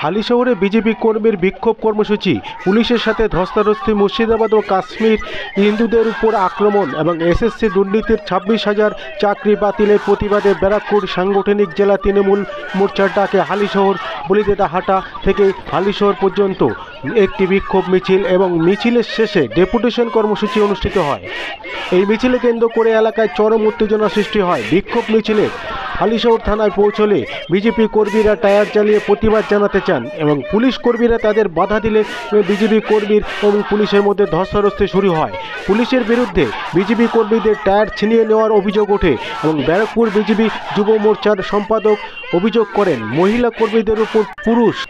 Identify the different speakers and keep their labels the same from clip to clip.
Speaker 1: হালিশহরে BJP কর্মীর বিক্ষোভ কর্মসূচি, পুলিশের সাথে ধস্তাধস্তি, মুর্শিদাবাদ ও কাশ্মীর হিন্দুদের উপর আক্রমণ এবং এসএসসি দুর্নীতির 26,000 চাকরি বাতিলের প্রতিবাদে ব্যারাকপুর সাংগঠনিক জেলা তৃণমূল মোর্চার ডাকে হালিশহর বলিদেদাহাটা থেকে হালিশহর পর্যন্ত একটি বিক্ষোভ মিছিল এবং মিছিলের শেষে ডেপুটেশন কর্মসূচি অনুষ্ঠিত হয়। এই মিছিলে কেন্দ্র করে এলাকায় চরম উত্তেজনা সৃষ্টি হয়। বিক্ষোভ মিছিলে হালিশহর থানায় পৌঁছলে বিজেপি কর্মীরা টায়ার জ্বালিয়ে প্রতিবাদ জানাতে চান এবং পুলিশ কর্মীরা তাদের বাধা দিলে বিজেপি কর্মীর এবং পুলিশের মধ্যে ধস্তাধস্তি শুরু হয়। পুলিশের বিরুদ্ধে বিজেপি কর্মীদের টায়ার ছিনিয়ে নেওয়ার অভিযোগ ওঠে এবং ব্যারাকপুর বিজেপি যুব মোর্চার সম্পাদক অভিযোগ করেন মহিলা কর্মীদের উপর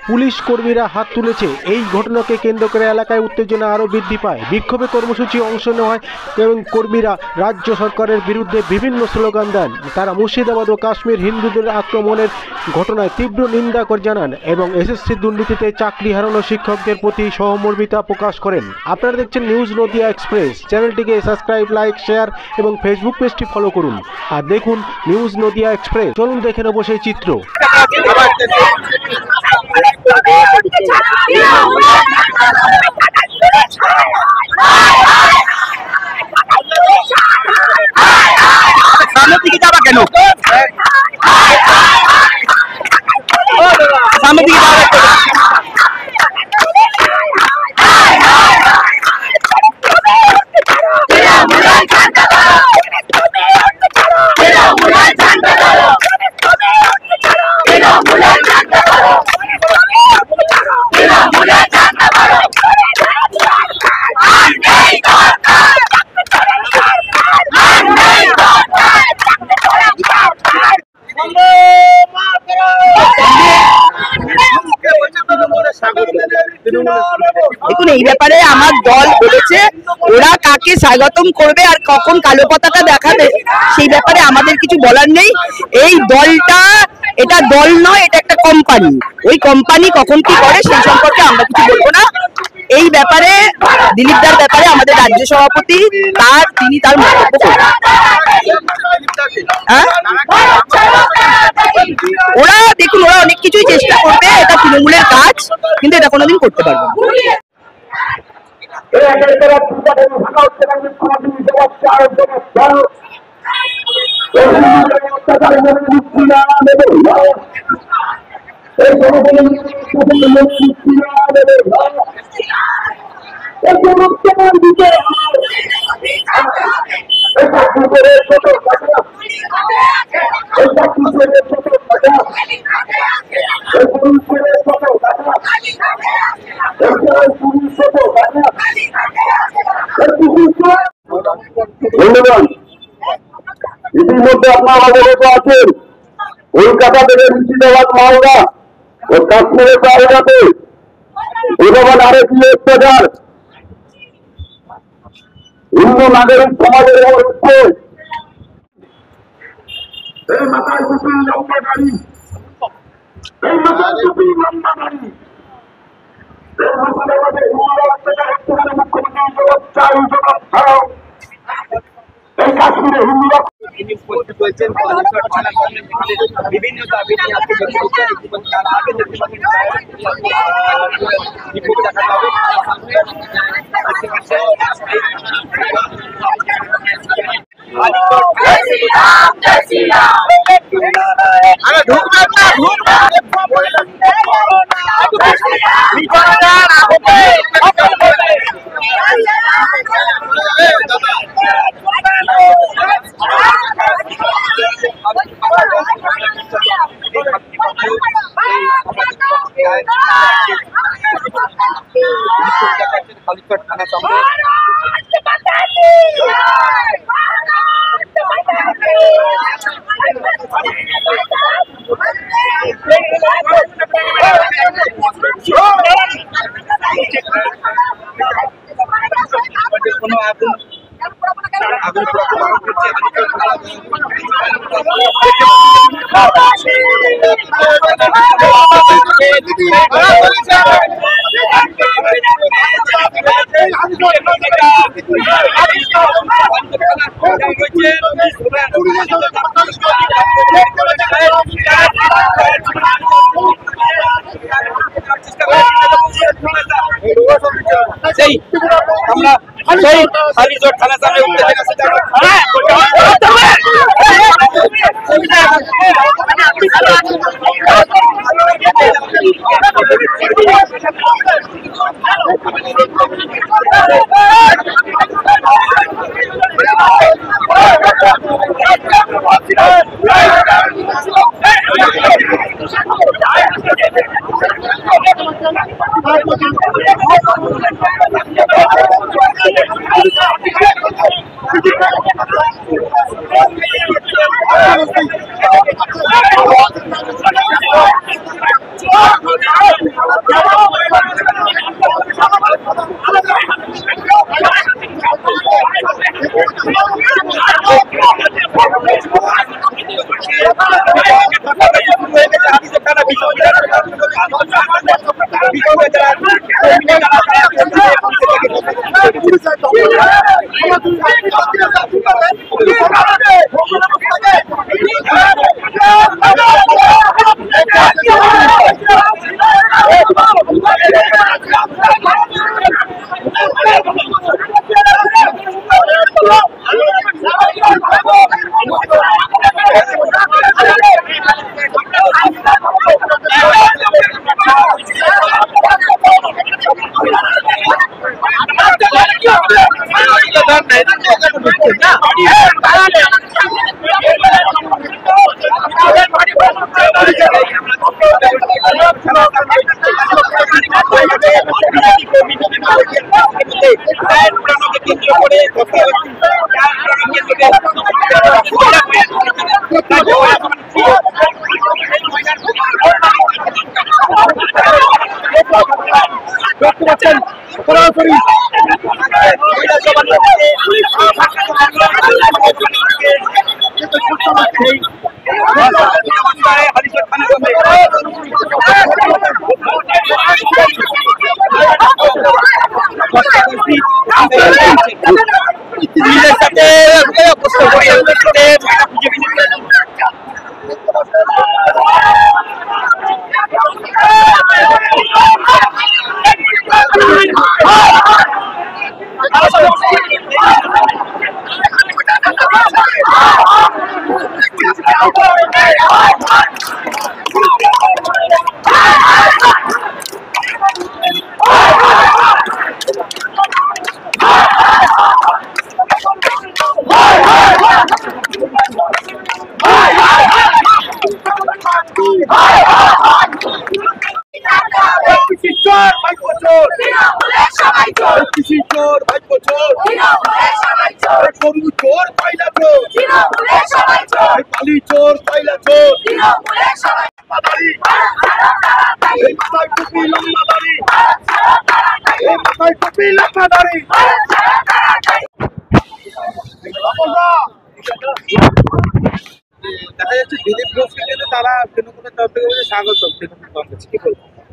Speaker 1: পুলিশ কর্মীরা হাত তুলেছে। এই ঘটনাকে কেন্দ্র করে এলাকায় উত্তেজনা আরও বৃদ্ধি পায়। বিক্ষোভে কর্মসূচি অংশ নেওয়া হয় এবং কর্মীরা রাজ্য সরকারের বিরুদ্ধে বিভিন্ন স্লোগান দেন। তারা মুর্শিদাবাদ ও কাশ্মীর হিন্দুদের আক্রমণের ঘটনায় তীব্র নিন্দা করে জানান এবং এসএসসি দুর্নীতিতে চাকরি হারানো শিক্ষকদের প্রতি সহমর্মিতা প্রকাশ করেন। আপনারা দেখছেন নিউজ নদিয়া এক্সপ্রেস। চ্যানেলটিকে সাবস্ক্রাইব, লাইক, শেয়ার এবং ফেসবুক পেজটি ফলো করুন আর দেখুন নিউজ নদিয়া এক্সপ্রেস। চলুন দেখে নেব সেই চিত্র।
Speaker 2: সামনের দিকে যাবা কেন? সামনের দিকে যাবা কেন? দেখুন, এই ব্যাপারে আমার দল বলেছে ওরা কাকে স্বাগতম করবে আর কখন কালো পতাকা দেখাবে সেই ব্যাপারে আমাদের কিছু বলার নেই। এই দলটা, এটা দল নয়, এটা একটা কোম্পানি। ওই কোম্পানি কখন কি করে সেই সম্পর্কে আমরা কিছু বলবো না। এই ব্যাপারে দিলীপদার ব্যাপারে আমাদের রাজ্য সভাপতি তিনি তার মন্তব্য করবেন। ওরা দেখুন, ওরা অনেক কিছুই চেষ্টা করবে, এটা তৃণমূলের কাজ, কিন্তু এটা কোনোদিন করতে পারবে না।
Speaker 3: ধন্যবাদ। ইতিমধ্যে আপনারা অবগত আছেন কলকাতা থেকে মুর্শিদাবাদ, মালদা ও কাশ্মীরের জায়গাতে ভগবান আরেকটি অত্যাচার হিন্দু নাগরিক সমাজের হচ্ছে। এই মাথায় টুপি লম্বা গাড়ি, এই মাথায় টুপি লম্বা গাড়ি, এই মুর্শিদাবাদে হিন্দু অত্যাচার হচ্ছে বলে মুখ্যমন্ত্রী চাই জবাব ছাড়াও এই কাশ্মীরে হিন্দুরা বিভিন্ন দাবি নিয়ে আজকে তার আগে
Speaker 4: সেই আমরা সেই হালিশহর থানার সামনে উত্তেজনা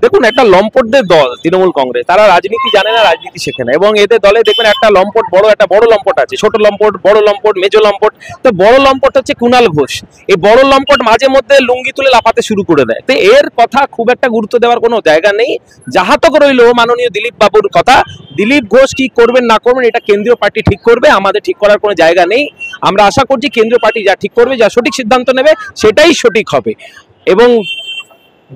Speaker 5: দেখুন, একটা লম্পটদের দল তৃণমূল কংগ্রেস, তারা রাজনীতি জানে না, রাজনীতি শেখে না। এবং এদের দলে দেখবেন একটা লম্পট, একটা বড় লম্পট আছে, ছোট লম্পট, বড় লম্পট, মেজো লম্পট। তো বড় লম্পট হচ্ছে কুণাল ঘোষ। এই বড় লম্পট মাঝে মধ্যে লুঙ্গি তুলে লাফাতে শুরু করে দেয়। তো এর কথা খুব একটা গুরুত্ব দেওয়ার কোনো জায়গা নেই। যাহাতক রইল মাননীয় দিলীপ বাবুর কথা, দিলীপ ঘোষ কি করবেন না করবেন এটা কেন্দ্রীয় পার্টি ঠিক করবে, আমাদের ঠিক করার কোনো জায়গা নেই। আমরা আশা করছি কেন্দ্রীয় পার্টি যা ঠিক করবে, যা সঠিক সিদ্ধান্ত নেবে সেটাই সঠিক হবে। এবং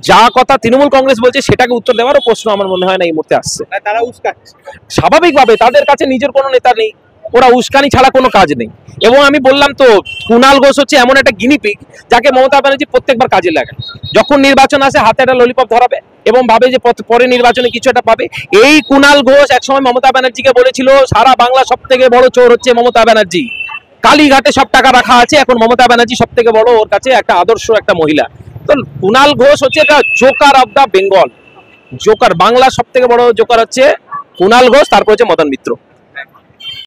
Speaker 5: যা কথা তৃণমূল কংগ্রেস বলছে সেটাকে উত্তর দেওয়ারও প্রশ্ন আমার মনে হয় না এই মুহূর্তে আসছে।
Speaker 4: তারা উস্কাচ্ছে
Speaker 5: স্বাভাবিকভাবে, তাদের কাছে নিজের কোনো নেতা নেই, ওরা উস্কানি ছাড়া কোনো কাজ নেই। এবং আমি বললাম তো, কুণাল ঘোষ হচ্ছে এমন একটা গিনিপিগ যাকে মমতা ব্যানার্জি প্রত্যেকবার কাজে লাগায়। যখন নির্বাচন আসে হাতে একটা ললিপপ ধরাবে এবং ভাবে যে পরে নির্বাচনে কিছু একটা পাবে। এই কুণাল ঘোষ একসময় মমতা ব্যানার্জিকে বলেছিল সারা বাংলা সব থেকে বড় চোর হচ্ছে মমতা ব্যানার্জি, কালীঘাটে সব টাকা রাখা আছে, এখন মমতা ব্যানার্জি সব থেকে বড়, ওর কাছে একটা আদর্শ একটা মহিলা। তো কুণাল ঘোষ হচ্ছে একটা joker of the Bengal, joker, Bangla সব থেকে বড় জোকার হচ্ছে কুণাল ঘোষ, তারপর হচ্ছে মদন মিত্র।